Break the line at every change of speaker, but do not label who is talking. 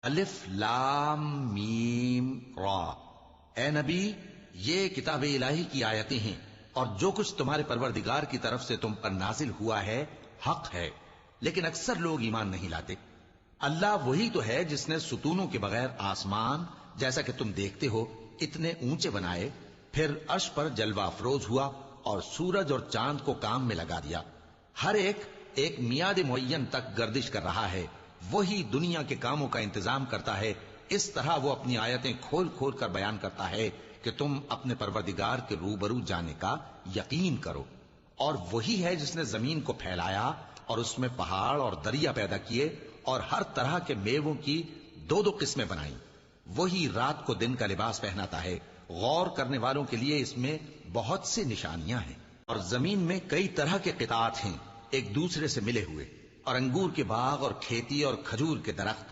अलिफ लाम मीम रा। ए नबी, ये किताब इलाही की आयतें हैं और जो कुछ तुम्हारे परवरदिगार की तरफ से तुम पर नाजिल हुआ है हक है, लेकिन अक्सर लोग ईमान नहीं लाते। अल्लाह वही तो है जिसने सुतूनों के बगैर आसमान, जैसा कि तुम देखते हो, इतने ऊंचे बनाए, फिर अर्श पर जलवा अफरोज हुआ और सूरज और चांद को काम में लगा दिया। हर एक मियाद मुअय्यन तक गर्दिश कर रहा है। वही दुनिया के कामों का इंतजाम करता है। इस तरह वो अपनी आयतें खोल खोल कर बयान करता है कि तुम अपने परवरदिगार के रूबरू जाने का यकीन करो। और वही है जिसने जमीन को फैलाया और उसमें पहाड़ और दरिया पैदा किए और हर तरह के मेवों की दो दो किस्में बनाई। वही रात को दिन का लिबास पहनाता है। गौर करने वालों के लिए इसमें बहुत सी निशानियां हैं। और जमीन में कई तरह के कितात हैं एक दूसरे से मिले हुए, और अंगूर के बाग और खेती और खजूर के दरख्त